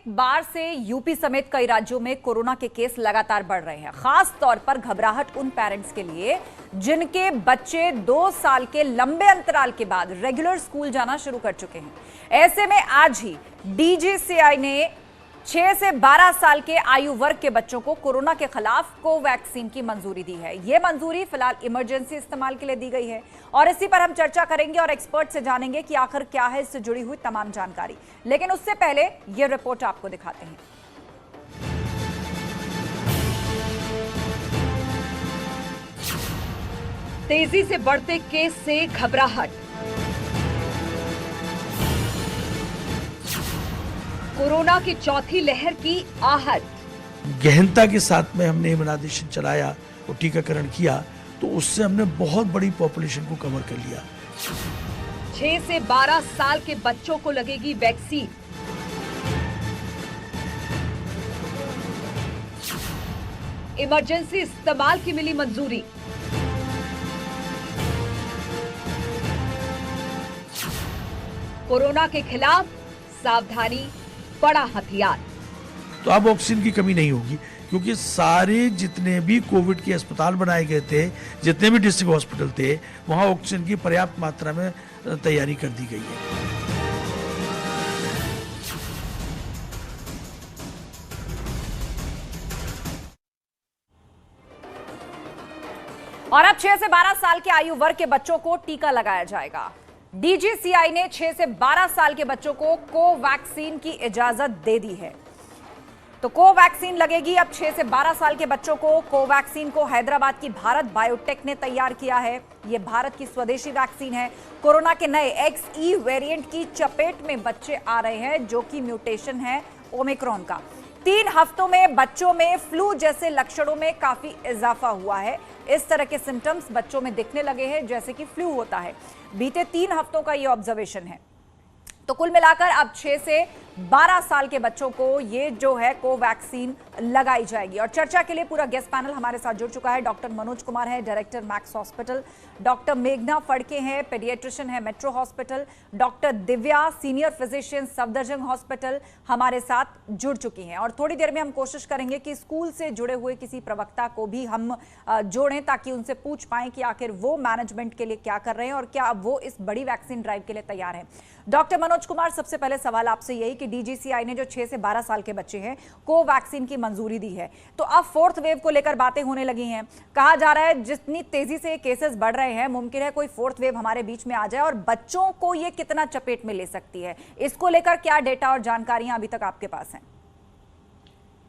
बार से यूपी समेत कई राज्यों में कोरोना के केस लगातार बढ़ रहे हैं। खास तौर पर घबराहट उन पेरेंट्स के लिए जिनके बच्चे 2 साल के लंबे अंतराल के बाद रेगुलर स्कूल जाना शुरू कर चुके हैं। ऐसे में आज ही डीजीसीआई ने 6 से 12 साल के आयु वर्ग के बच्चों को कोरोना के खिलाफ कोवैक्सीन की मंजूरी दी है। यह मंजूरी फिलहाल इमरजेंसी इस्तेमाल के लिए दी गई है और इसी पर हम चर्चा करेंगे और एक्सपर्ट से जानेंगे कि आखिर क्या है इससे जुड़ी हुई तमाम जानकारी। लेकिन उससे पहले यह रिपोर्ट आपको दिखाते हैं। तेजी से बढ़ते केस से घबराहट, कोरोना की चौथी लहर की आहट। गहनता के साथ में हमने इम्यूनाइजेशन चलाया और टीकाकरण किया तो उससे हमने बहुत बड़ी पॉपुलेशन को कवर कर लिया। 6 से 12 साल के बच्चों को लगेगी वैक्सीन। इमरजेंसी इस्तेमाल की मिली मंजूरी। कोरोना के खिलाफ सावधानी बड़ा हथियार। तो अब ऑक्सीजन की कमी नहीं होगी क्योंकि सारे जितने भी कोविड के अस्पताल बनाए गए थे, जितने भी डिस्ट्रिक्ट हॉस्पिटल थे, वहां ऑक्सीजन की पर्याप्त मात्रा में तैयारी कर दी गई है। और अब 6 से 12 साल के आयु वर्ग के बच्चों को टीका लगाया जाएगा। डीजीसीआई ने 6 से 12 साल के बच्चों को कोवैक्सीन की इजाजत दे दी है। तो कोवैक्सीन लगेगी अब 6 से 12 साल के बच्चों को। कोवैक्सीन को हैदराबाद की भारत बायोटेक ने तैयार किया है। यह भारत की स्वदेशी वैक्सीन है। कोरोना के नए XE वेरिएंट की चपेट में बच्चे आ रहे हैं जो कि म्यूटेशन है ओमिक्रॉन का। 3 हफ्तों में बच्चों में फ्लू जैसे लक्षणों में काफी इजाफा हुआ है। इस तरह के सिम्टम्स बच्चों में दिखने लगे हैं जैसे कि फ्लू होता है। बीते 3 हफ्तों का ये ऑब्जर्वेशन है। तो कुल मिलाकर अब 6 से 12 साल के बच्चों को ये जो है कोवैक्सीन लगाई जाएगी। और चर्चा के लिए पूरा गेस्ट पैनल हमारे साथ जुड़ चुका है। डॉक्टर मनोज कुमार है, डायरेक्टर मैक्स हॉस्पिटल। डॉक्टर मेघना फड़के हैं, पेडियाट्रिशियन है metro hospital. Doctor Divya, senior physician, Safdarjung hospital, हमारे साथ जुड़ चुकी हैं। और थोड़ी देर में हम कोशिश करेंगे कि स्कूल से जुड़े हुए किसी प्रवक्ता को भी हम जोड़ें ताकि उनसे पूछ पाएं कि आखिर वो मैनेजमेंट के लिए क्या कर रहे हैं और क्या वो इस बड़ी वैक्सीन ड्राइव के लिए तैयार हैं। डॉक्टर मनोज कुमार, सबसे पहले सवाल आपसे यही कि डीजीसीआई ने जो 6 से 12 साल के बच्चे हैं कोवैक्सीन की मंजूरी दी है, तो अब 4th वेव को लेकर बातें होने लगी हैं। कहा जा रहा है जितनी तेजी से केसेस बढ़ रहे हैं मुमकिन है कोई 4th वेव हमारे बीच में आ जाए और बच्चों को ये कितना चपेट में ले सकती है, इसको लेकर क्या डेटा और जानकारियां अभी तक आपके पास हैं?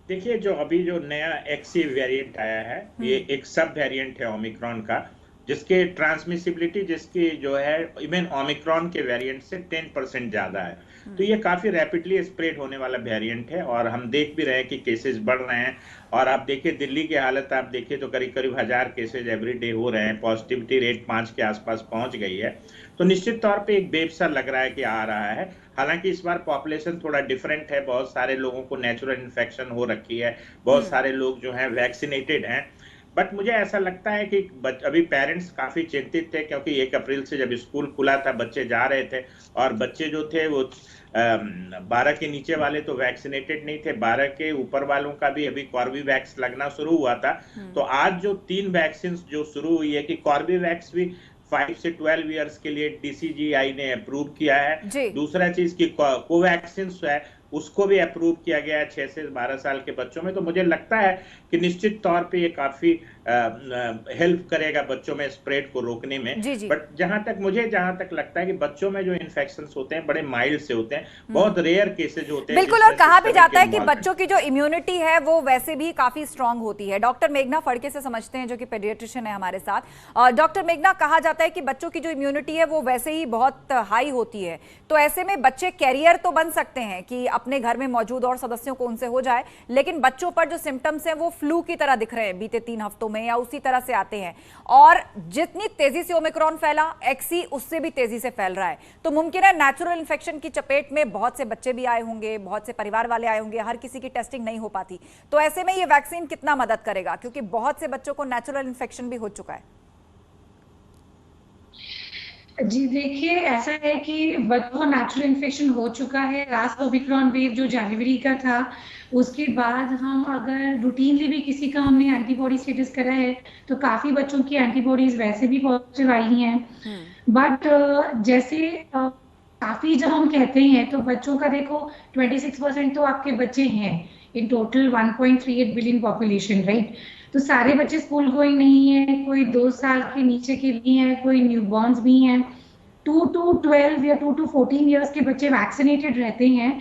देखिए, जो अभी जो नया XE वेरिएंट आया है, ये एक सब वेरिएंट है ओमिक्रॉन का, जिसके ट्रांसमिसिबिलिटी जिसकी जो है इवन ओमिक्रॉन के वेरिएंट से 10% ज्यादा है। तो ये काफी रैपिडली स्प्रेड होने वाला वेरिएंट है और हम देख भी रहे हैं कि केसेस बढ़ रहे हैं। और आप देखिए दिल्ली की हालत आप देखिए तो करीब करीब 1000 केसेज एवरी डे हो रहे हैं। पॉजिटिविटी रेट 5 के आसपास पहुंच गई है। तो निश्चित तौर पे एक वेव सा लग रहा है कि आ रहा है। हालांकि इस बार पॉपुलेशन थोड़ा डिफरेंट है। बहुत सारे लोगों को नेचुरल इन्फेक्शन हो रखी है, बहुत सारे लोग जो हैं वैक्सीनेटेड हैं। बट मुझे ऐसा लगता है कि अभी पेरेंट्स काफी चिंतित थे क्योंकि 1 अप्रैल से जब स्कूल खुला था बच्चे जा रहे थे और बच्चे जो थे वो 12 के नीचे वाले तो वैक्सीनेटेड नहीं थे, 12 के ऊपर वालों का भी अभी कॉर्बेवैक्स लगना शुरू हुआ था। तो आज जो 3 वैक्सीन जो शुरू हुई है कि कॉर्बेवैक्स भी 5 से 12 ईयर्स के लिए डीसीजीआई ने अप्रूव किया है। दूसरा चीज की कोवैक्सीन है उसको भी अप्रूव किया गया है 6 से 12 साल के बच्चों में। तो मुझे लगता है कि निश्चित तौर पे ये काफी हेल्प करेगा बच्चों में स्प्रेड को रोकने में। बट जहां तक लगता है कि बच्चों में जो इन्फेक्शंस होते हैं बड़े माइल्ड से होते हैं, बहुत रेयर केसेज होते हैं। बिल्कुल, और कहा भी जाता है कि बच्चों की जो इम्यूनिटी है वो वैसे भी काफी स्ट्रांग होती है। डॉक्टर मेघना फड़के से समझते हैं जो कि पेडियाट्रिशियन है हमारे साथ। डॉक्टर मेघना, कहा जाता है कि बच्चों की जो इम्यूनिटी है वो वैसे ही बहुत हाई होती है, तो ऐसे में बच्चे कैरियर तो बन सकते हैं कि अपने घर में मौजूद और सदस्यों को उनसे हो जाए, लेकिन बच्चों पर जो सिम्टम्स हैं वो फ्लू की तरह दिख रहे हैं बीते 3 हफ्तों में या उसी तरह से आते हैं। और जितनी तेजी से ओमिक्रॉन फैला, XE उससे भी तेजी से फैल रहा है। तो मुमकिन है नेचुरल इन्फेक्शन की चपेट में बहुत से बच्चे भी आए होंगे, बहुत से परिवार वाले आए होंगे, हर किसी की टेस्टिंग नहीं हो पाती। तो ऐसे में ये वैक्सीन कितना मदद करेगा, क्योंकि बहुत से बच्चों को नेचुरल इन्फेक्शन भी हो चुका है। जी देखिए, ऐसा है कि बच्चों को नेचुरल इन्फेक्शन हो चुका है। लास्ट ओमिक्रॉन वेव जो जनवरी का था, उसके बाद हम अगर रूटीनली भी किसी का हमने एंटीबॉडी स्टेटस करा है, तो काफी बच्चों की एंटीबॉडीज वैसे भी पॉजिटिव आई हैं। बट जैसे काफी जब हम कहते हैं तो बच्चों का देखो 26% तो आपके बच्चे हैं in total 1.38 billion population, right? तो सारे बच्चे स्कूल गोइंग नहीं है, कोई 2 साल के नीचे के भी हैं, कोई न्यूबॉर्न्स भी हैं। 2 to 12 या 2 to 14 ईयर्स के बच्चे वैक्सीनेटेड रहते हैं,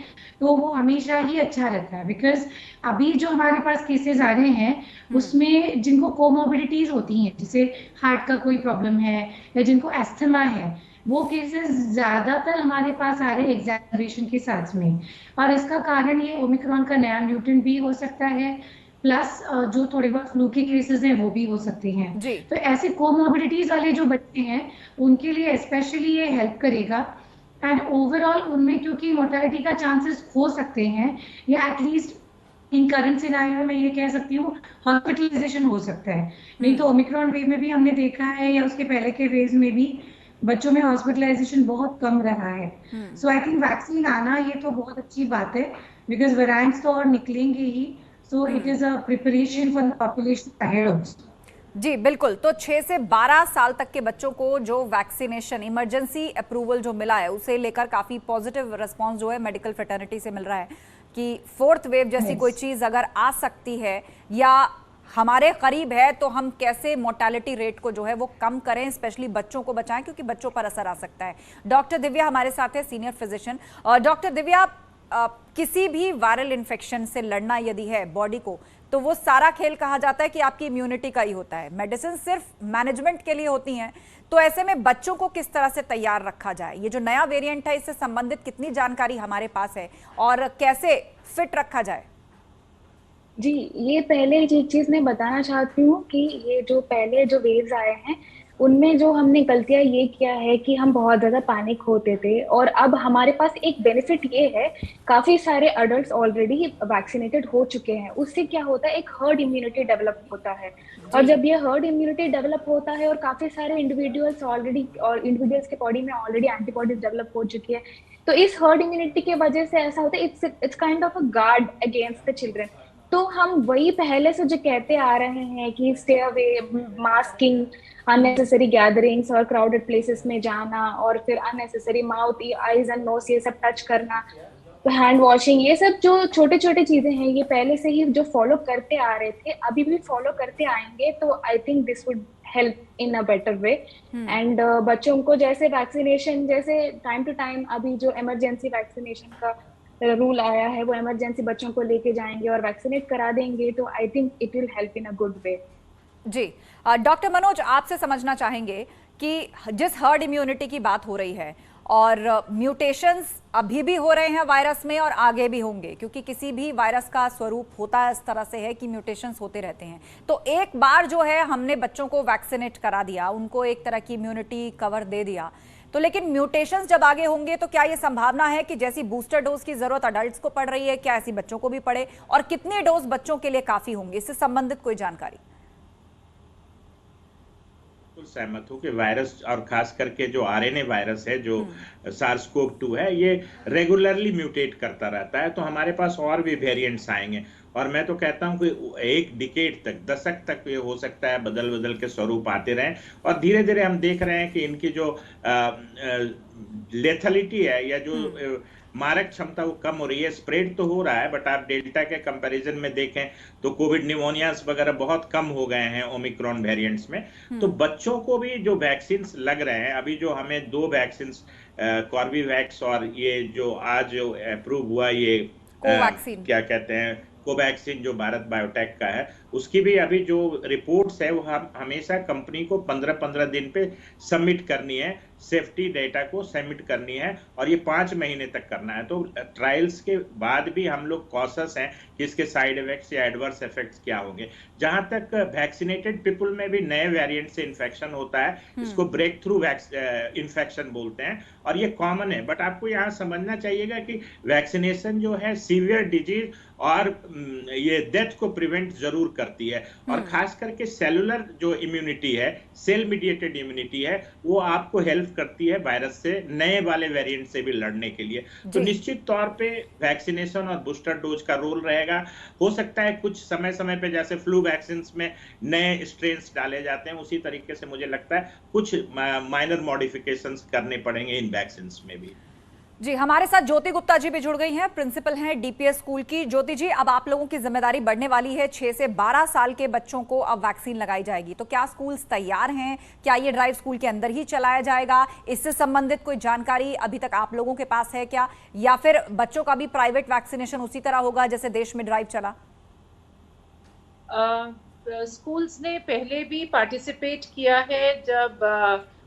तो वो हमेशा ही अच्छा रहता है। बिकॉज अभी जो हमारे पास केसेस आ रहे हैं उसमें जिनको कोमोबिडिटीज होती हैं, जैसे हार्ट का कोई प्रॉब्लम है या जिनको एस्थमा है, वो केसेस ज्यादातर हमारे पास आ रहे हैं एग्जैजरेशन के साथ में। और इसका कारण ये ओमिक्रॉन का नया म्यूटेंट भी हो सकता है, प्लस जो थोड़े बहुत फ्लू के केसेस हैं वो भी हो सकते हैं। जी। तो ऐसे कोमोबिडिटीज वाले जो बच्चे हैं उनके लिए स्पेशली ये हेल्प करेगा। एंड ओवरऑल उनमें क्योंकि मोर्टेलिटी का चांसेस हो सकते हैं, या एटलीस्ट इन करंट सिनेरियो में ये कह सकती हूँ हॉस्पिटलाइजेशन हो सकता है। नहीं तो ओमिक्रॉन वेव में भी हमने देखा है, या उसके पहले के वेव में भी बच्चों में हॉस्पिटलाइजेशन बहुत कम रहा है। सो आई थिंक वैक्सीन आना ये तो बहुत अच्छी बात है, बिकॉज वेरिएंट्स तो और निकलेंगे ही। So it is a preparation for the population ahead also. जी बिल्कुल। तो 6 से 12 साल तक के बच्चों को जो वैक्सीनेशन इमरजेंसी अप्रूवल जो मिला है, उसे लेकर काफी पॉजिटिव रिस्पांस जो है मेडिकल फ्रेटर्निटी से मिल रहा है कि 4th वेव जैसी कोई चीज अगर आ सकती है या हमारे करीब है, तो हम कैसे मोर्टेलिटी रेट को जो है वो कम करें, स्पेशली बच्चों को बचाएं, क्योंकि बच्चों पर असर आ सकता है। डॉक्टर दिव्या हमारे साथ है, सीनियर फिजिशियन। डॉक्टर दिव्या, किसी भी वायरल इन्फेक्शन से लड़ना यदि है बॉडी को, तो वो सारा खेल कहा जाता है कि आपकी इम्यूनिटी का ही होता है। मेडिसिन सिर्फ मैनेजमेंट के लिए होती हैं, तो ऐसे में बच्चों को किस तरह से तैयार रखा जाए? ये जो नया वेरिएंट है, इससे संबंधित कितनी जानकारी हमारे पास है और कैसे फिट रखा जाए? जी, ये पहले एक चीज मैं बताना चाहती हूँ कि ये जो पहले जो वेव्स आए हैं उनमें जो हमने गलतियां ये किया है कि हम बहुत ज्यादा पैनिक होते थे, और अब हमारे पास एक बेनिफिट ये है, काफी सारे अडल्ट्स ऑलरेडी वैक्सीनेटेड हो चुके हैं। उससे क्या होता है, एक हर्ड इम्यूनिटी डेवलप होता है, और जब ये हर्ड इम्यूनिटी डेवलप होता है और काफी सारे इंडिविजुअल्स के बॉडी में ऑलरेडी एंटीबॉडीज डेवलप हो चुकी है, तो इस हर्ड इम्यूनिटी की वजह से ऐसा होता है, it's kind of a guard against the children. तो हम वही पहले से जो कहते आ रहे हैं कि stay away, masking, unnecessary gatherings और क्राउडेड प्लेसेस में जाना, और फिर unnecessary mouth, eyes and nose ये सब टच करना, हैंड वॉशिंग, ये सब जो छोटे छोटे चीजें हैं ये पहले से ही जो फॉलो करते आ रहे थे, अभी भी फॉलो करते आएंगे। तो I think this would help in a better way. And बच्चों को जैसे वैक्सीनेशन, जैसे टाइम टू टाइम अभी जो इमरजेंसी वैक्सीनेशन का रूल आया है, वो इमरजेंसी बच्चों को लेके जाएंगे और वैक्सीनेट करा देंगे, तो I think it will help in a good way. जी डॉक्टर मनोज, आपसे समझना चाहेंगे कि जिस हर्ड इम्यूनिटी की बात हो रही है और म्यूटेशंस अभी भी हो रहे हैं वायरस में और आगे भी होंगे, क्योंकि किसी भी वायरस का स्वरूप होता है इस तरह से है कि म्यूटेशंस होते रहते हैं। तो एक बार जो है हमने बच्चों को वैक्सीनेट करा दिया, उनको एक तरह की इम्यूनिटी कवर दे दिया, तो लेकिन म्यूटेशंस जब आगे होंगे तो क्या ये संभावना है कि जैसी बूस्टर डोज की जरूरत अडल्ट्स को पड़ रही है, क्या ऐसी बच्चों को भी पड़े, और कितने डोज बच्चों के लिए काफी होंगे? इससे संबंधित कोई जानकारी? सहमत हूँ कि वायरस, और खास करके जो आरएनए वायरस है, जो SARS-CoV-2 है, ये रेगुलरली म्यूटेट करता रहता है, तो हमारे पास और भी वेरिएंट्स आएंगे। और मैं तो कहता हूं कि एक डिकेड तक, दशक तक ये हो सकता है बदल बदल के स्वरूप आते रहें, और धीरे धीरे हम देख रहे हैं कि इनकी जो लेथलिटी है या जो मारक क्षमता वो कम हो रही है। स्प्रेड तो हो रहा है, बट आप डेल्टा के कंपैरिजन में देखें तो कोविड निमोनियास वगैरह बहुत कम हो गए हैं ओमिक्रॉन वेरिएंट्स में। तो बच्चों को भी जो वैक्सीन लग रहे हैं, अभी जो हमें 2 वैक्सीन कॉर्बेवैक्स और ये जो आज जो अप्रूव हुआ ये क्या कहते हैं कोवैक्सीन, जो भारत बायोटेक का है, उसकी भी अभी जो रिपोर्ट्स है वो हम हमेशा कंपनी को 15-15 दिन पे सबमिट करनी है, सेफ्टी डेटा को सबमिट करनी है, और ये 5 महीने तक करना है। तो ट्रायल्स के बाद भी हम लोग कॉशस हैं कि इसके साइड इफेक्ट्स या एडवर्स इफेक्ट्स क्या होंगे। जहां तक वैक्सीनेटेड पीपल में भी नए वेरिएंट से इन्फेक्शन होता है, इसको ब्रेक थ्रू इन्फेक्शन बोलते हैं, और ये कॉमन है। बट आपको यहाँ समझना चाहिएगा कि वैक्सीनेशन जो है सीवियर डिजीज और ये डेथ को प्रिवेंट जरूर करती है, और खास करके सेलुलर जो इम्यूनिटी है, सेल मीडिएटेड इम्यूनिटी है, वो आपको हेल्प करती है वायरस से, नए वाले वेरिएंट से भी लड़ने के लिए। तो निश्चित तौर पे वैक्सीनेशन और बूस्टर डोज का रोल रहेगा। हो सकता है कुछ समय समय पे जैसे फ्लू वैक्सीन में नए स्ट्रेन्स डाले जाते हैं, उसी तरीके से मुझे लगता है कुछ माइनर मॉडिफिकेशंस करने पड़ेंगे इन वैक्सीन में भी। जी, हमारे साथ ज्योति गुप्ता जी भी जुड़ गई हैं, प्रिंसिपल हैं डीपीएस स्कूल की। ज्योति जी, अब आप लोगों की जिम्मेदारी बढ़ने वाली है, 6 से 12 साल के बच्चों को अब वैक्सीन लगाई जाएगी, तो क्या स्कूल्स तैयार हैं? क्या ये ड्राइव स्कूल के अंदर ही चलाया जाएगा? इससे संबंधित कोई जानकारी अभी तक आप लोगों के पास है क्या, या फिर बच्चों का भी प्राइवेट वैक्सीनेशन उसी तरह होगा जैसे देश में ड्राइव चला? स्कूल्स ने पहले भी पार्टिसिपेट किया है, जब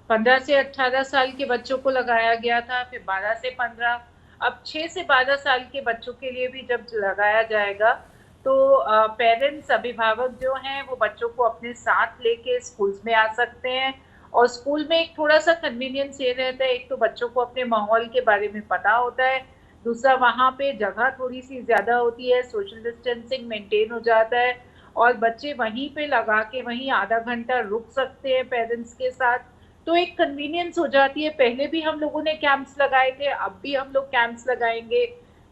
15 से 18 साल के बच्चों को लगाया गया था, फिर 12 से 15, अब 6 से 12 साल के बच्चों के लिए भी जब लगाया जाएगा तो पेरेंट्स, अभिभावक जो हैं वो बच्चों को अपने साथ लेके स्कूल्स में आ सकते हैं। और स्कूल में एक थोड़ा सा कन्वीनियंस ये रहता है, एक तो बच्चों को अपने माहौल के बारे में पता होता है, दूसरा वहाँ पे जगह थोड़ी सी ज़्यादा होती है, सोशल डिस्टेंसिंग मेंटेन हो जाता है और बच्चे वहीं पे लगा के वहीं आधा घंटा रुक सकते हैं पेरेंट्स के साथ, तो एक कन्वीनियंस हो जाती है। पहले भी हम लोगों ने कैंप्स लगाए थे, अब भी हम लोग कैंप्स लगाएंगे।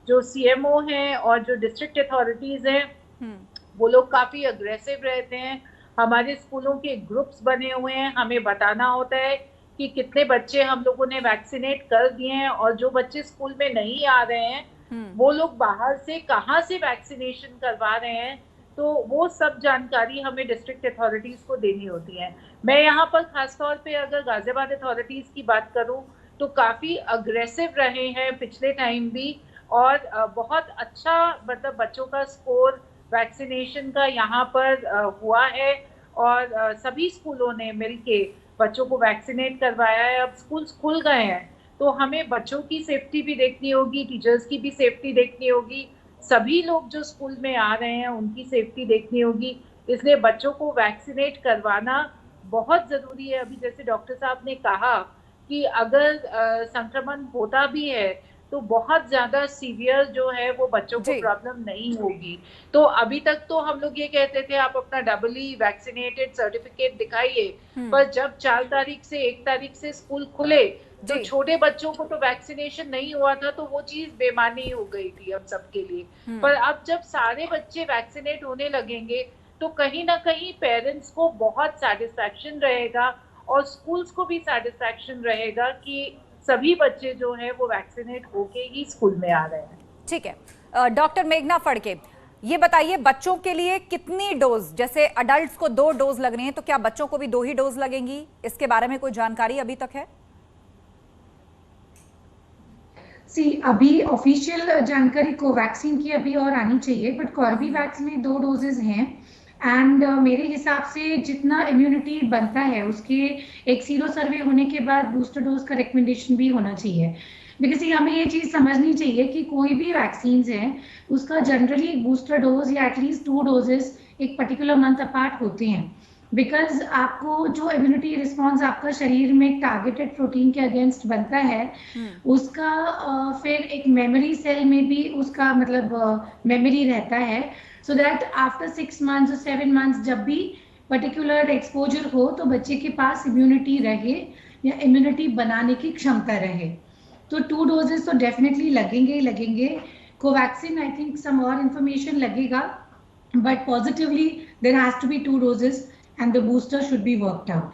जो सीएमओ हैं और जो डिस्ट्रिक्ट अथॉरिटीज हैं वो लोग काफ़ी अग्रेसिव रहते हैं। हमारे स्कूलों के ग्रुप्स बने हुए हैं, हमें बताना होता है कि कितने बच्चे हम लोगों ने वैक्सीनेट कर दिए हैं, और जो बच्चे स्कूल में नहीं आ रहे हैं वो लोग बाहर से कहाँ से वैक्सीनेशन करवा रहे हैं, तो वो सब जानकारी हमें डिस्ट्रिक्ट अथॉरिटीज को देनी होती है। मैं यहाँ पर खासतौर पे अगर गाजियाबाद अथॉरिटीज की बात करूँ तो काफ़ी अग्रेसिव रहे हैं पिछले टाइम भी, और बहुत अच्छा मतलब बच्चों का स्कोर वैक्सीनेशन का यहाँ पर हुआ है, और सभी स्कूलों ने मिलके बच्चों को वैक्सीनेट करवाया है। अब स्कूल्स खुल गए हैं तो हमें बच्चों की सेफ्टी भी देखनी होगी, टीचर्स की भी सेफ्टी देखनी होगी, सभी लोग जो स्कूल में आ रहे हैं उनकी सेफ्टी देखनी होगी। इसलिए बच्चों को वैक्सीनेट करवाना बहुत ज़रूरी है। अभी जैसे डॉक्टर साहब ने कहा कि अगर संक्रमण होता भी है तो बहुत ज़्यादा सीवियर जो है वो बच्चों को प्रॉब्लम नहीं होगी। तो अभी तक तो हम लोग ये कहते थे आप अपना डबली वैक्सीनेटेड सर्टिफिकेट दिखाइए, पर जब 4 तारीख से 1 तारीख से स्कूल खुले तो छोटे बच्चों को तो वैक्सीनेशन नहीं हुआ था, तो वो चीज बेमानी हो गई थी हम सबके लिए। पर अब जब सारे बच्चे वैक्सीनेट होने लगेंगे तो कहीं ना कहीं पेरेंट्स को बहुत सेटिस्फैक्शन रहेगा और स्कूल्स को भी सेटिस्फैक्शन रहेगा कि सभी बच्चे जो है वो वैक्सीनेट होके ही स्कूल में आ रहे हैं। ठीक है, डॉक्टर मेघना फड़के, ये बताइए बच्चों के लिए कितनी डोज, जैसे अडल्ट्स को 2 डोज लगने हैं तो क्या बच्चों को भी 2 ही डोज लगेंगी? इसके बारे में कोई जानकारी अभी तक है? अभी ऑफिशियल जानकारी कोवैक्सीन की अभी और आनी चाहिए, बट कॉर्बीवैक्स में 2 डोजेज हैं। एंड मेरे हिसाब से जितना इम्यूनिटी बनता है उसके एक सीरो सर्वे होने के बाद बूस्टर डोज का रिकमेंडेशन भी होना चाहिए। बिकॉज हमें ये चीज़ समझनी चाहिए कि कोई भी वैक्सीन है उसका जनरली बूस्टर डोज या एटलीस्ट 2 डोजेस एक पर्टिकुलर मंथ अपार्ट होते हैं। बिकॉज आपको जो इम्यूनिटी रिस्पॉन्स आपका शरीर में टारगेटेड प्रोटीन के अगेंस्ट बनता है उसका फिर एक मेमोरी सेल में भी उसका मतलब मेमोरी रहता है, सो दैट आफ्टर 6 months और 7 months जब भी पर्टिकुलर एक्सपोजर हो तो बच्चे के पास इम्यूनिटी रहे या इम्यूनिटी बनाने की क्षमता रहे। तो 2 डोजेस तो डेफिनेटली लगेंगे ही लगेंगे। कोवैक्सीन आई थिंक सम और इन्फॉर्मेशन लगेगा, but positively there has to be 2 doses and the booster should be worked out.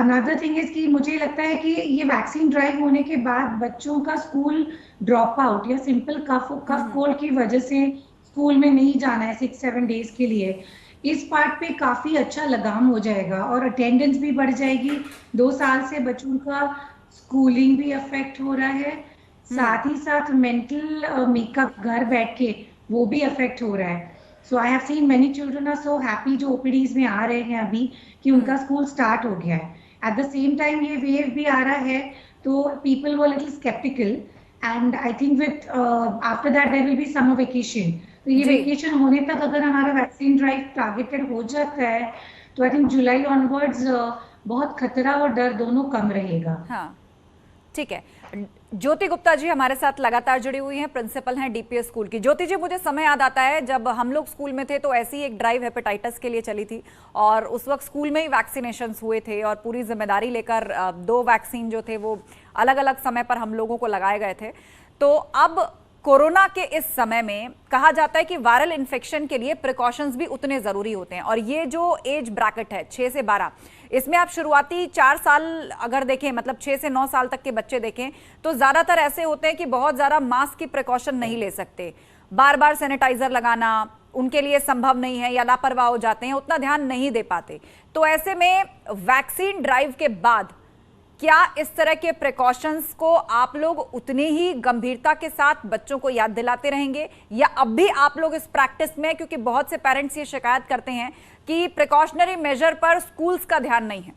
Another thing is कि मुझे लगता है कि ये वैक्सीन ड्राइव होने के बाद बच्चों का स्कूल ड्रॉप आउट या सिंपल कफ कोल्ड की वजह से स्कूल में नहीं जाना है 6-7 डेज के लिए, इस पार्ट पे काफ़ी अच्छा लगाम हो जाएगा और अटेंडेंस भी बढ़ जाएगी। 2 साल से बच्चों का स्कूलिंग भी अफेक्ट हो रहा है, साथ ही साथ मेंटल मेकअप घर बैठ के वो भी अफेक्ट हो रहा है। So I have seen many children are so happy जो ओपीडीज में आ रहे हैं अभी कि उनका स्कूल स्टार्ट हो गया है। एट द सेम टाइम ये वेव भी आ रहा है तो people were little skeptical, and I think with after that there will be summer vacation. तो ये वेकेशन होने तक अगर हमारा वैक्सीन ड्राइव टारगेटेड हो जाता है तो आई थिंक जुलाई ऑनवर्ड्स बहुत खतरा और डर दोनों कम रहेगा। हाँ, ठीक है। ज्योति गुप्ता जी हमारे साथ लगातार जुड़ी हुई हैं, प्रिंसिपल हैं डीपीएस स्कूल की। ज्योति जी, मुझे समय याद आता है जब हम लोग स्कूल में थे तो ऐसी ही एक ड्राइव हेपेटाइटिस के लिए चली थी और उस वक्त स्कूल में ही वैक्सीनेशंस हुए थे और पूरी जिम्मेदारी लेकर 2 वैक्सीन जो थे वो अलग अलग समय पर हम लोगों को लगाए गए थे। तो अब कोरोना के इस समय में कहा जाता है कि वायरल इन्फेक्शन के लिए प्रिकॉशंस भी उतने जरूरी होते हैं और ये जो एज ब्रैकेट है 6 से 12, इसमें आप शुरुआती 4 साल अगर देखें, मतलब 6 से 9 साल तक के बच्चे देखें तो ज्यादातर ऐसे होते हैं कि बहुत ज्यादा मास्क की प्रिकॉशन नहीं ले सकते, बार बार सैनिटाइजर लगाना उनके लिए संभव नहीं है या लापरवाह हो जाते हैं, उतना ध्यान नहीं दे पाते। तो ऐसे में वैक्सीन ड्राइव के बाद क्या इस तरह के प्रिकॉशंस को आप लोग उतनी ही गंभीरता के साथ बच्चों को याद दिलाते रहेंगे या अब भी आप लोग इस प्रैक्टिस में, क्योंकि बहुत से पेरेंट्स ये शिकायत करते हैं कि प्रिकॉशनरी मेजर पर स्कूल्स का ध्यान नहीं है?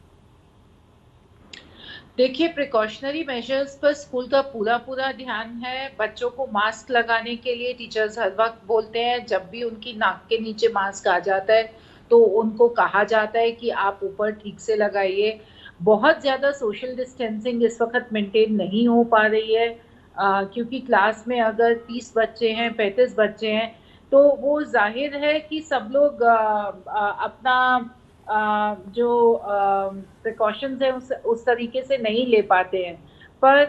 देखिए, प्रिकॉशनरी मेजर्स पर स्कूल का पूरा ध्यान है। बच्चों को मास्क लगाने के लिए टीचर्स हर वक्त बोलते हैं, जब भी उनकी नाक के नीचे मास्क आ जाता है तो उनको कहा जाता है कि आप ऊपर ठीक से लगाइए। बहुत ज़्यादा सोशल डिस्टेंसिंग इस वक्त मेंटेन नहीं हो पा रही है, क्योंकि क्लास में अगर 30 बच्चे हैं, 35 बच्चे हैं तो वो जाहिर है कि सब लोग अपना जो प्रिकॉशंस है उस तरीके से नहीं ले पाते हैं। पर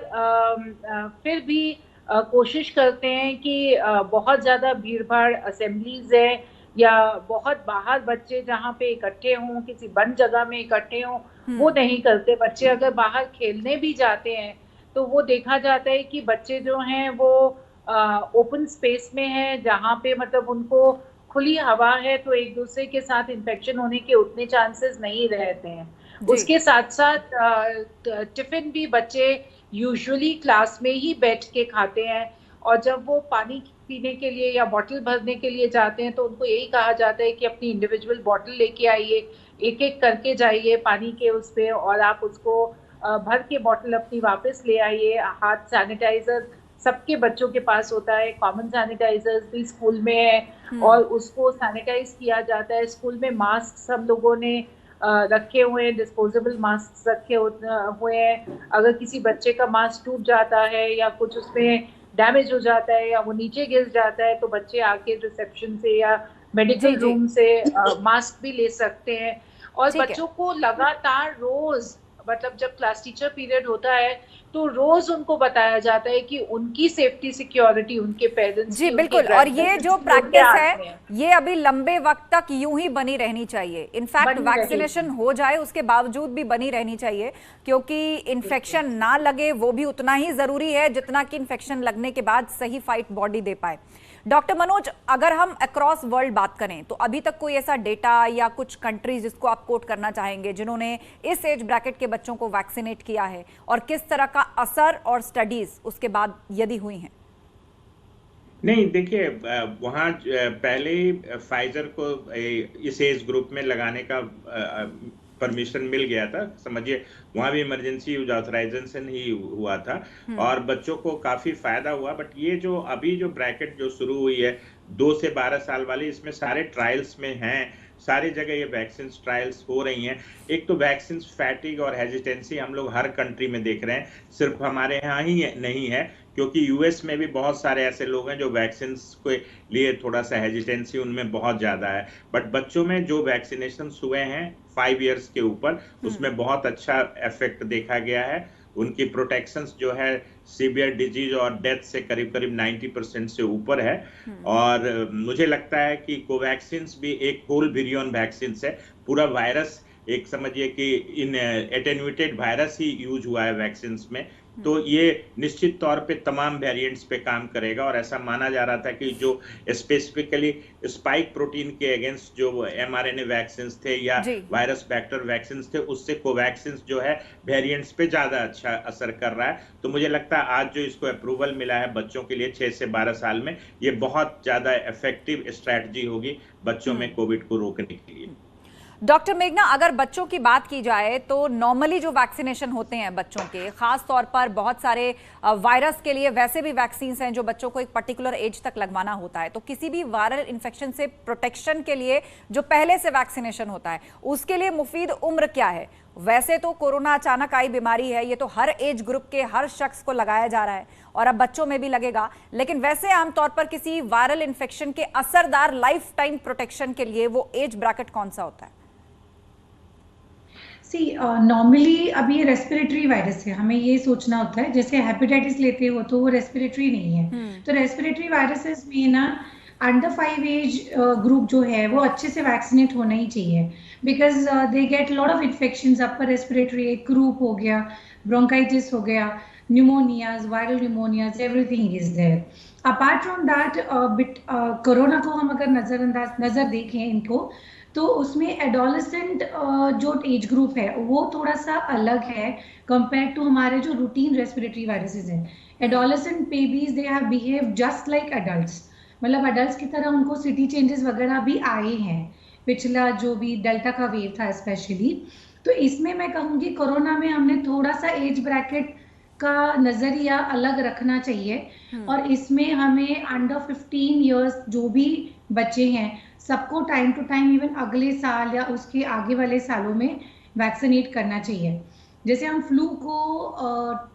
फिर भी कोशिश करते हैं कि बहुत ज़्यादा भीड़ भाड़ असेंबलीज है या बहुत बाहर बच्चे जहाँ पे इकट्ठे हों, किसी बंद जगह में इकट्ठे हों, वो नहीं करते। बच्चे अगर बाहर खेलने भी जाते हैं तो वो देखा जाता है कि बच्चे जो हैं वो ओपन स्पेस में है, जहाँ पे मतलब उनको खुली हवा है, तो एक दूसरे के साथ इन्फेक्शन होने के उतने चांसेस नहीं रहते हैं। उसके साथ साथ टिफिन भी बच्चे यूजुअली क्लास में ही बैठ के खाते हैं और जब वो पानी पीने के लिए या बॉटल भरने के लिए जाते हैं तो उनको यही कहा जाता है कि अपनी इंडिविजुअल बॉटल लेके आइए, एक एक करके जाइए पानी के उस पे और आप उसको भर के बॉटल अपनी वापस ले आइए। हाथ सैनिटाइजर सबके बच्चों के पास होता है, कॉमन सैनिटाइजर्स भी स्कूल में है और उसको सैनिटाइज किया जाता है। स्कूल में मास्क हम लोगों ने रखे हुए हैं, डिस्पोजेबल मास्क रखे हुए हैं। अगर किसी बच्चे का मास्क टूट जाता है या कुछ उसमें डैमेज हो जाता है या वो नीचे गिर जाता है तो बच्चे आके रिसेप्शन से या मेडिकल रूम से मास्क भी ले सकते हैं। और बच्चों को लगातार रोज, मतलब जब क्लास टीचर पीरियड होता है तो रोज उनको बताया जाता है कि उनकी सेफ्टी सिक्योरिटी उनके पेरेंट्स जी बिल्कुल, और ये जो प्रैक्टिस है ये अभी लंबे वक्त तक यूं ही बनी रहनी चाहिए। इनफैक्ट वैक्सीनेशन हो जाए उसके बावजूद भी बनी रहनी चाहिए, क्योंकि इन्फेक्शन ना लगे वो भी उतना ही जरूरी है जितना कि इन्फेक्शन लगने के बाद सही फाइट बॉडी दे पाए। डॉक्टर मनोज, अगर हम अक्रॉस वर्ल्ड बात करें तो अभी तक कोई ऐसा डेटा या कुछ कंट्रीज जिसको आप कोट करना चाहेंगे जिन्होंने इस एज ब्रैकेट के बच्चों को वैक्सीनेट किया है और किस तरह का असर और स्टडीज उसके बाद यदि हुई हैं? नहीं, देखिए, वहाँ पहले ही फाइजर को इस एज ग्रुप में लगाने का परमिशन मिल गया था। समझिए वहाँ भी इमरजेंसी यूज ऑथराइजेशन ही हुआ था और बच्चों को काफी फायदा हुआ। बट ये जो अभी जो ब्रैकेट जो शुरू हुई है 2 से 12 साल वाली, इसमें सारे ट्रायल्स में हैं, सारी जगह ये वैक्सीन ट्रायल्स हो रही हैं। एक तो वैक्सीन फैटिग और हेजिटेंसी हम लोग हर कंट्री में देख रहे हैं, सिर्फ हमारे यहाँ ही नहीं है, क्योंकि यूएस में भी बहुत सारे ऐसे लोग हैं जो वैक्सीन के लिए थोड़ा सा हेजिटेंसी उनमें बहुत ज़्यादा है। बट बच्चों में जो वैक्सीनेशन हुए हैं 5 इयर्स के ऊपर, उसमें बहुत अच्छा इफेक्ट देखा गया है। उनकी प्रोटेक्शंस जो है सीवियर डिजीज और डेथ से करीब करीब 90% से ऊपर है। और मुझे लगता है कि कोवैक्सीन भी एक होल विरियन वैक्सीन है, पूरा वायरस एक समझिए कि इन एटेन्यूएटेड वायरस ही यूज हुआ है वैक्सीन में, तो ये निश्चित तौर पे तमाम वेरिएंट्स पे काम करेगा। और ऐसा माना जा रहा था कि जो स्पेसिफिकली स्पाइक प्रोटीन के अगेंस्ट जो mRNA वैक्सीन थे या वायरस वेक्टर वैक्सीन थे, उससे कोवैक्सीन जो है वेरिएंट्स पे ज्यादा अच्छा असर कर रहा है। तो मुझे लगता है आज जो इसको अप्रूवल मिला है बच्चों के लिए 6 से 12 साल में, ये बहुत ज्यादा इफेक्टिव स्ट्रैटेजी होगी बच्चों में कोविड को रोकने के लिए। डॉक्टर मेघना, अगर बच्चों की बात की जाए तो नॉर्मली जो वैक्सीनेशन होते हैं बच्चों के, खास तौर पर बहुत सारे वायरस के लिए वैसे भी वैक्सीन हैं जो बच्चों को एक पर्टिकुलर एज तक लगवाना होता है, तो किसी भी वायरल इन्फेक्शन से प्रोटेक्शन के लिए जो पहले से वैक्सीनेशन होता है उसके लिए मुफीद उम्र क्या है? वैसे तो कोरोना अचानक आई बीमारी है, ये तो हर एज ग्रुप के हर शख्स को लगाया जा रहा है और अब बच्चों में भी लगेगा, लेकिन वैसे आमतौर पर किसी वायरल इन्फेक्शन के असरदार लाइफ टाइम प्रोटेक्शन के लिए वो एज ब्रैकेट कौन सा होता है? नॉर्मली अब ये रेस्पिरेटरी वायरस है, हमें ये सोचना होता है, जैसे हेपेटाइटिस लेते हो तो वो रेस्पिरेटरी नहीं है। तो रेस्पिरेटरी वायरसेस में ना अंडर 5 एज ग्रुप जो है वो अच्छे से वैक्सीनेट होना ही चाहिए, because they get lot of infections. Upper respiratory एक ग्रुप हो गया, ब्रोंकाइटिस हो गया, pneumonias, viral pneumonias, everything is there. Apart from that corona को हम अगर नजर देखें इनको, तो उसमें एडोलेसेंट जो एज ग्रुप है वो थोड़ा सा अलग है कंपेयर टू हमारे जो रूटीन रेस्पिरेटरी वायरसेस हैं। Adolescent babies they have behave just like adults, मतलब एडल्ट्स की तरह उनको सिटी चेंजेस वगैरह भी आए हैं पिछला जो भी डेल्टा का वेव था स्पेशली। तो इसमें मैं कहूँगी कोरोना में हमने थोड़ा सा एज ब्रैकेट का नजरिया अलग रखना चाहिए, और इसमें हमें अंडर 15 इयर्स जो भी बच्चे हैं सबको टाइम टू टाइम इवन अगले साल या उसके आगे वाले सालों में वैक्सीनेट करना चाहिए। जैसे हम फ्लू को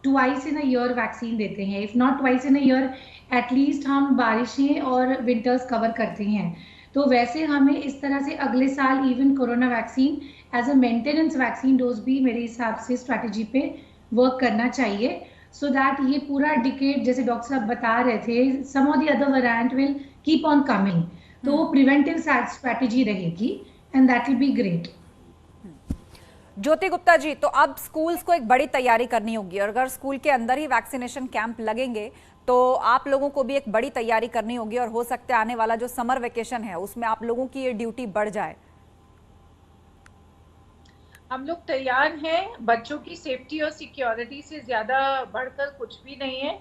twice in a year vaccine देते हैं, if not twice in a year at least हम बारिशें और विंटर्स कवर करते हैं, तो वैसे हमें इस तरह से अगले साल even corona vaccine as a maintenance vaccine dose भी मेरे हिसाब से स्ट्रैटेजी पे वर्क करना चाहिए, सो दैट ये पूरा डिकेड जैसे डॉक्टर साहब बता रहे थे some of the other variant will keep on coming, तो वो प्रिवेंटिव स्ट्रैटेजी रहेगी and that will be great. Jyoti Gupta ji, तो अब स्कूल्स को एक बड़ी तैयारी करनी होगी, और अगर स्कूल के अंदर ही वैक्सीनेशन कैंप लगेंगे तो आप लोगों को भी एक बड़ी तैयारी करनी होगी, और हो सकता है आने वाला जो समर वेकेशन है उसमें आप लोगों की ये ड्यूटी बढ़ जाए। हम लोग तैयार हैं, बच्चों की सेफ्टी और सिक्योरिटी से ज्यादा बढ़कर कुछ भी नहीं है।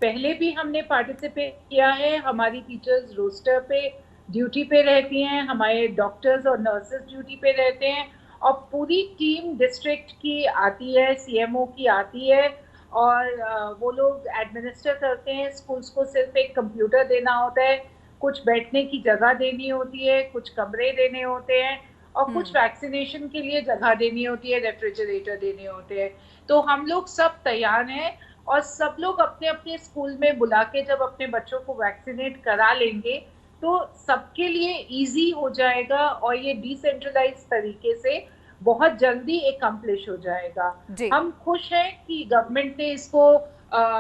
पहले भी हमने पार्टिसिपेट किया है, हमारी टीचर्स रोस्टर पे ड्यूटी पे रहती हैं, हमारे डॉक्टर्स और नर्सेस ड्यूटी पे रहते हैं, और पूरी टीम डिस्ट्रिक्ट की आती है, सीएमओ की आती है, और वो लोग एडमिनिस्टर करते हैं। स्कूल्स को सिर्फ एक कंप्यूटर देना होता है, कुछ बैठने की जगह देनी होती है, कुछ कमरे देने होते हैं, और कुछ वैक्सीनेशन के लिए जगह देनी होती है, रेफ्रिजरेटर देने होते हैं। तो हम लोग सब तैयार हैं, और सब लोग अपने अपने स्कूल में बुला के जब अपने बच्चों को वैक्सीनेट करा लेंगे तो सबके लिए इजी हो जाएगा, और ये डिसेंट्रलाइज तरीके से बहुत जल्दी एकम्प्लिश हो जाएगा। हम खुश हैं कि गवर्नमेंट ने इसको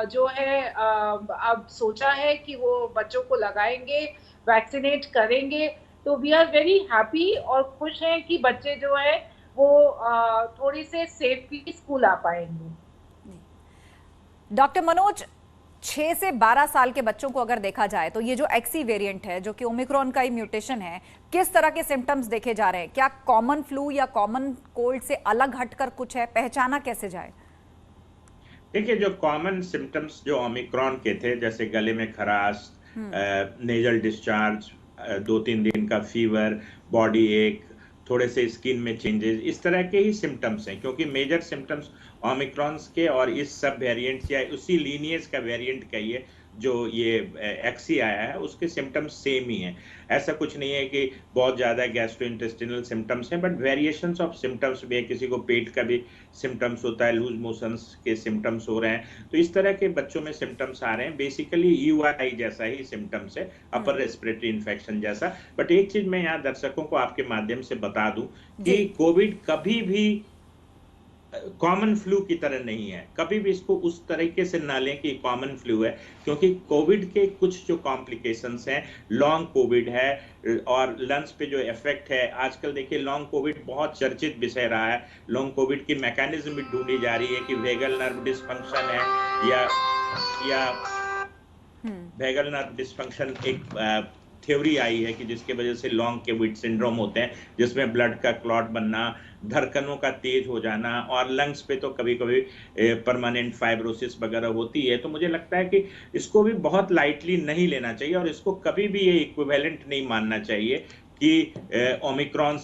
जो है अब सोचा है कि वो बच्चों को लगाएंगे, वैक्सीनेट करेंगे, तो वी आर वेरी हैप्पी और खुश हैं कि बच्चे जो है वो थोड़ी से सेफली स्कूल आ पाएंगे। डॉक्टर मनोज, 6 से 12 साल के बच्चों को अगर देखा जाए तो ये जो एक्सी वेरिएंट है जो कि ओमिक्रॉन का ही म्यूटेशन है, किस तरह के सिम्टम्स देखे जा रहे हैं? क्या कॉमन फ्लू या कॉमन कोल्ड से अलग हटकर कुछ है? पहचाना कैसे जाए? देखिए, जो कॉमन सिम्टम्स जो ओमिक्रॉन के थे, जैसे गले में खराश, नेजल डिस्चार्ज, 2-3 दिन का फीवर, बॉडी एक, थोड़े से स्किन में चेंजेस, इस तरह के ही सिम्टम्स हैं, क्योंकि मेजर सिम्टम्स ओमिक्रॉन्स के और इस सब वेरिएंट्स या उसी लीनिएज का वेरिएंट कहिए जो ये एक्सी आया है, उसके सिम्टम्स सेम ही हैं। ऐसा कुछ नहीं है कि बहुत ज़्यादा गैस्ट्रोइंटेस्टिनल सिम्टम्स हैं, बट वेरिएशंस ऑफ सिम्टम्स भी है। किसी को पेट का भी सिम्टम्स होता है, लूज मोशंस के सिम्टम्स हो रहे हैं, तो इस तरह के बच्चों में सिम्टम्स आ रहे हैं। बेसिकली यूआई जैसा ही सिम्टम्स है, अपर रेस्पिरेटरी इन्फेक्शन जैसा। बट एक चीज़ मैं यहाँ दर्शकों को आपके माध्यम से बता दूँ कि कोविड कभी भी कॉमन फ्लू की तरह नहीं है। कभी भी इसको उस तरीके से ना लें कि कॉमन फ्लू है, क्योंकि कोविड के कुछ जो कॉम्प्लिकेशंस हैं, लॉन्ग कोविड है और लंग्स पे जो इफेक्ट है। आजकल देखिए लॉन्ग कोविड बहुत चर्चित विषय रहा है। लॉन्ग कोविड की मैकेनिज्म भी ढूंढी जा रही है कि वेगल नर्व डिसफंक्शन है या वेगल नर्व डिसफंक्शन एक थ्योरी आई है कि जिसके वजह से लॉन्ग कोविड सिंड्रोम होते हैं, जिसमें ब्लड का क्लॉट बनना, धड़कनों का तेज हो जाना, और लंग्स पे तो कभी कभी परमानेंट फाइब्रोसिस वगैरह होती है। तो मुझे लगता है कि इसको भी बहुत लाइटली नहीं लेना चाहिए, और इसको कभी भी ये इक्विवेलेंट नहीं मानना चाहिए कि ओमिक्रॉन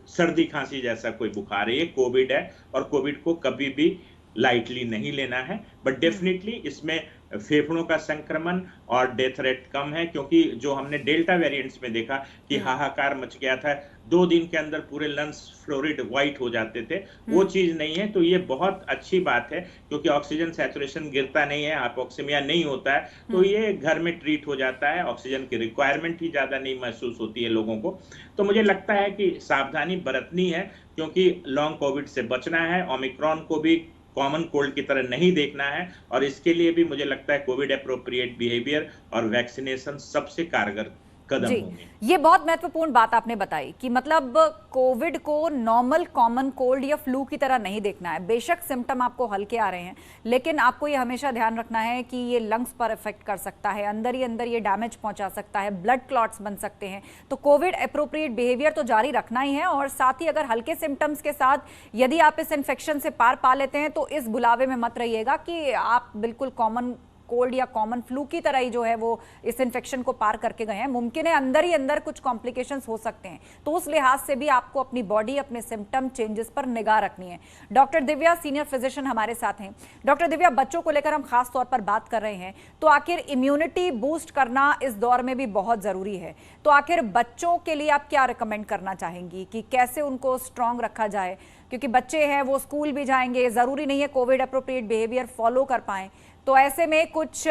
सर्दी खांसी जैसा कोई बुखार है। ये कोविड है, और कोविड को कभी भी लाइटली नहीं लेना है। बट डेफिनेटली इसमें फेफड़ों का संक्रमण और डेथ रेट कम है, क्योंकि जो हमने डेल्टा वेरिएंट्स में देखा कि हाहाकार मच गया था, 2 दिन के अंदर पूरे लंग्स फ्लोरिड व्हाइट हो जाते थे, वो चीज नहीं है। तो ये बहुत अच्छी बात है, क्योंकि ऑक्सीजन सैचुरेशन गिरता नहीं है, हाइपोक्सीमिया नहीं होता है, तो ये घर में ट्रीट हो जाता है, ऑक्सीजन की रिक्वायरमेंट ही ज्यादा नहीं महसूस होती है लोगों को। तो मुझे लगता है कि सावधानी बरतनी है, क्योंकि लॉन्ग कोविड से बचना है, ओमिक्रॉन को भी कॉमन कोल्ड की तरह नहीं देखना है, और इसके लिए भी मुझे लगता है कोविड एप्रोप्रिएट बिहेवियर और वैक्सीनेशन सबसे कारगर कदम होंगे। ये बहुत महत्वपूर्ण बात आपने बताई कि मतलब कोविड को नॉर्मल कॉमन कोल्ड या फ्लू की तरह नहीं देखना है। बेशक सिम्टम आपको हल्के आ रहे हैं, लेकिन आपको ये हमेशा ध्यान रखना है कि ये लंग्स पर इफेक्ट कर सकता है, अंदर ही अंदर ये डैमेज पहुंचा सकता है, ब्लड क्लॉट्स बन सकते हैं। तो कोविड एप्रोप्रिएट बिहेवियर तो जारी रखना ही है, और साथ ही अगर हल्के सिम्टम्स के साथ यदि आप इस इन्फेक्शन से पार पा लेते हैं तो इस बुलावे में मत रहिएगा कि आप बिल्कुल कॉमन कोल्ड या कॉमन फ्लू की तरह ही जो है वो इस इन्फेक्शन को पार करके गए हैं। मुमकिन है अंदर ही अंदर कुछ कॉम्प्लिकेशंस हो सकते हैं, तो उस लिहाज से भी आपको अपनी बॉडी, अपने सिम्टम चेंजेस पर निगाह रखनी है। डॉक्टर दिव्या, सीनियर फिजिशियन हमारे साथ हैं। डॉक्टर दिव्या, बच्चों को लेकर हम खास तौर पर बात कर रहे हैं, तो आखिर इम्यूनिटी बूस्ट करना इस दौर में भी बहुत जरूरी है। तो आखिर बच्चों के लिए आप क्या रिकमेंड करना चाहेंगी कि कैसे उनको स्ट्रांग रखा जाए, क्योंकि बच्चे हैं वो स्कूल भी जाएंगे, जरूरी नहीं है कोविड एप्रोप्रिएट बिहेवियर फॉलो कर पाएं, तो ऐसे में कुछ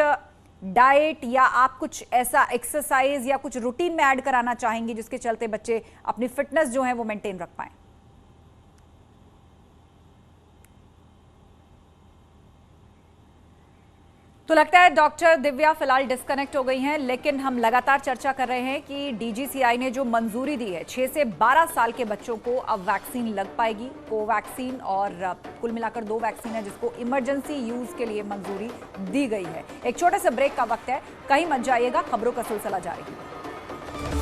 डाइट या आप कुछ ऐसा एक्सरसाइज या कुछ रूटीन में ऐड कराना चाहेंगी जिसके चलते बच्चे अपनी फिटनेस जो है वो मेंटेन रख पाएं? तो लगता है डॉक्टर दिव्या फिलहाल डिस्कनेक्ट हो गई हैं, लेकिन हम लगातार चर्चा कर रहे हैं कि डीजीसीआई ने जो मंजूरी दी है 6 से 12 साल के बच्चों को अब वैक्सीन लग पाएगी, कोवैक्सीन, और कुल मिलाकर 2 वैक्सीन है जिसको इमरजेंसी यूज के लिए मंजूरी दी गई है। एक छोटे से ब्रेक का वक्त है, कहीं मत जाइएगा, खबरों का सिलसिला जारी है।